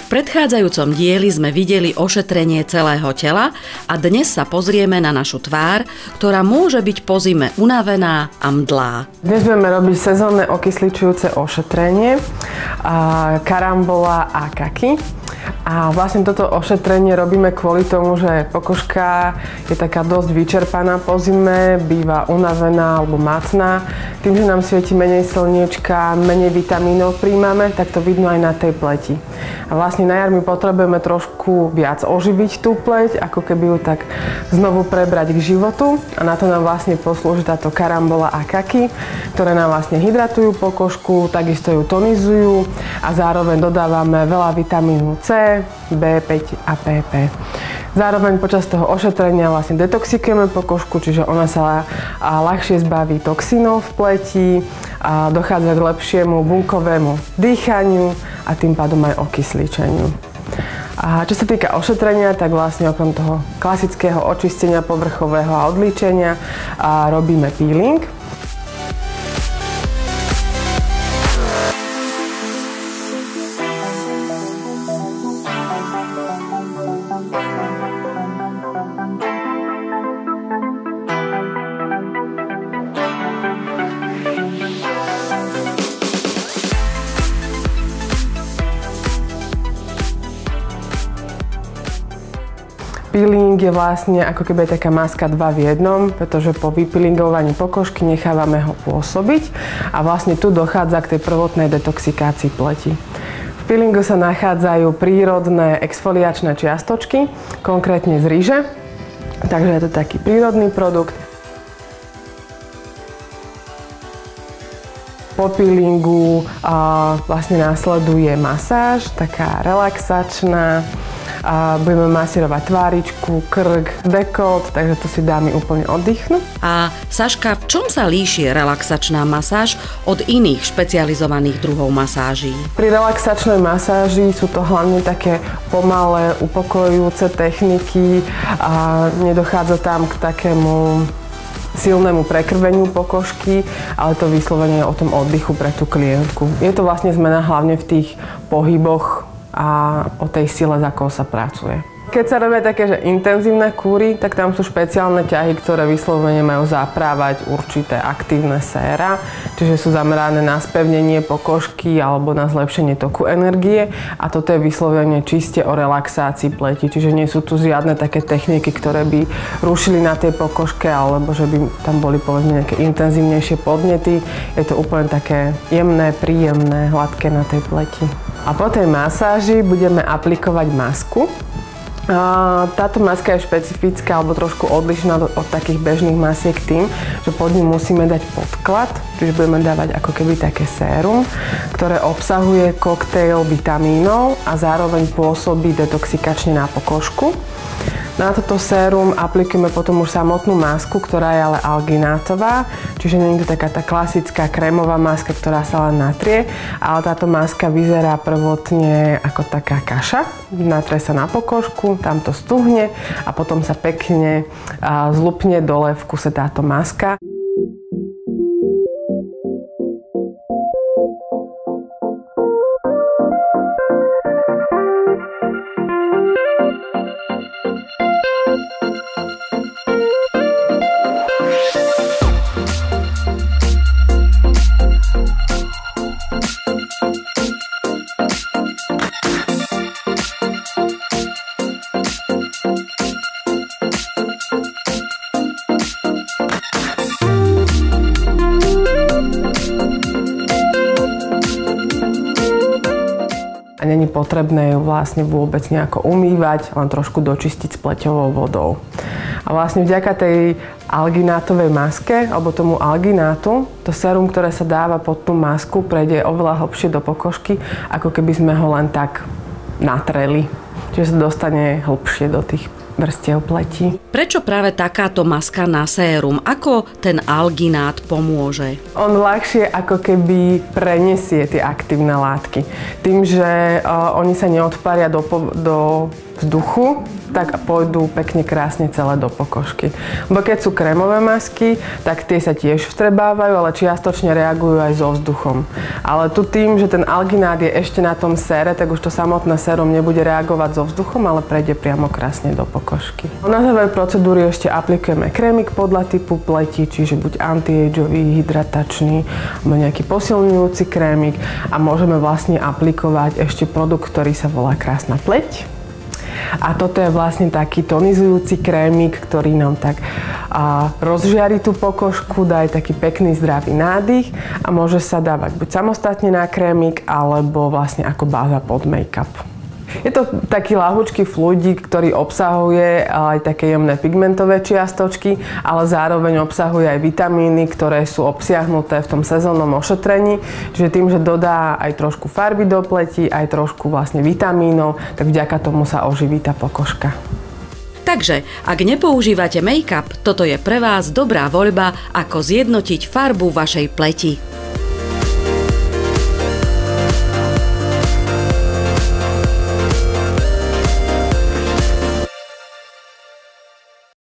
predchádzajúcom dieli sme videli ošetrenie celého tela a dnes sa pozrieme na našu tvár, ktorá môže byť po zime unavená a mdlá. Dnes budeme robiť sezónne okysličujúce ošetrenie, karambola a kaki. A vlastne toto ošetrenie robíme kvôli tomu, že pokožka je taká dosť vyčerpaná po zime, býva unavená alebo matná. Tým, že nám svieti menej slniečka, menej vitamínov príjmame, tak to vidno aj na tej pleti. A vlastne na jar my potrebujeme trošku viac oživiť tú pleť, ako keby ju tak znovu prebrať k životu. A na to nám vlastne poslúži táto karambola a kaki, ktoré nám vlastne hydratujú pokožku, takisto ju tonizujú a zároveň dodávame veľa vitamínu C, B5 a PP. Zároveň počas toho ošetrenia vlastne detoxikujeme pokožku, čiže ona sa ľahšie zbaví toxínov v pleti, a dochádza k lepšiemu bunkovému dýchaniu a tým pádom aj okysličeniu. A čo sa týka ošetrenia, tak vlastne okrem toho klasického očistenia povrchového a odlíčenia robíme peeling. Peeling je vlastne ako keby taká maska 2 v 1, pretože po vypeelingovaní pokožky nechávame ho pôsobiť a vlastne tu dochádza k tej prvotnej detoxikácii pleti. V peelingu sa nachádzajú prírodné exfoliačné čiastočky, konkrétne z ryže, takže je to taký prírodný produkt. Po peelingu vlastne následuje masáž, taká relaxačná. Budeme masírovať tváričku, krk, dekolt, takže to si dámy úplne oddychnú. A Saška, v čom sa líši relaxačná masáž od iných špecializovaných druhov masáží? Pri relaxačnej masáži sú to hlavne také pomalé, upokojujúce techniky a nedochádza tam k takému silnému prekrveniu pokožky, ale to vyslovene je o tom oddychu pre tú klientku. Je to vlastne zmena hlavne v tých pohyboch a o tej sile, za akou sa pracuje. Keď sa robia také, že intenzívne kúry, tak tam sú špeciálne ťahy, ktoré vyslovene majú zaprávať určité aktívne séra, čiže sú zamerané na spevnenie pokožky alebo na zlepšenie toku energie a toto je vyslovene čiste o relaxácii pleti, čiže nie sú tu žiadne také techniky, ktoré by rušili na tej pokožke alebo že by tam boli povedzme nejaké intenzívnejšie podnety. Je to úplne také jemné, príjemné, hladké na tej pleti. A po tej masáži budeme aplikovať masku. Táto maska je špecifická alebo trošku odlišná od takých bežných masiek tým, že pod ním musíme dať podklad, čiže budeme dávať ako keby také sérum, ktoré obsahuje koktejl vitamínov a zároveň pôsobí detoxikačne na pokožku. Na toto sérum aplikujeme potom už samotnú masku, ktorá je ale alginátová, čiže nie je to taká tá klasická krémová maska, ktorá sa len natrie, ale táto maska vyzerá prvotne ako taká kaša. Natrie sa na pokožku, tam to stuhne a potom sa pekne zlupne dole v kuse táto maska. A není potrebné ju vlastne vôbec nejako umývať, len trošku dočistiť s pleťovou vodou. A vlastne vďaka tej alginátovej maske, alebo tomu alginátu, to sérum, ktoré sa dáva pod tú masku, prejde oveľa hlbšie do pokožky, ako keby sme ho len tak natreli. Čiže sa dostane hlbšie do tých vrstiev pleti. Prečo práve takáto maska na sérum? Ako ten alginát pomôže? On ľahšie ako keby prenesie tie aktívne látky. Tým, že oni sa neodparia do vzduchu, tak pôjdu pekne krásne celé do pokožky. Lebo keď sú krémové masky, tak tie sa tiež vstrebávajú, ale čiastočne reagujú aj so vzduchom. Ale tu tým, že ten alginát je ešte na tom sére, tak už to samotné sérum nebude reagovať so vzduchom, ale prejde priamo krásne do pokožky. Na záver procedúry ešte aplikujeme krémik podľa typu pleti, čiže buď anti-ageový, hydratačný, alebo nejaký posilňujúci krémik a môžeme vlastne aplikovať ešte produkt, ktorý sa volá Krásna pleť. A toto je vlastne taký tonizujúci krémik, ktorý nám tak rozžiari tú pokožku, dá aj taký pekný zdravý nádych a môže sa dávať buď samostatne na krémik, alebo vlastne ako báza pod make-up. Je to taký ľahučký fluidík, ktorý obsahuje aj také jemné pigmentové čiastočky, ale zároveň obsahuje aj vitamíny, ktoré sú obsiahnuté v tom sezónnom ošetrení. Čiže tým, že dodá aj trošku farby do pleti, aj trošku vlastne vitamínov, tak vďaka tomu sa oživí tá pokožka. Takže, ak nepoužívate make-up, toto je pre vás dobrá voľba, ako zjednotiť farbu vašej pleti.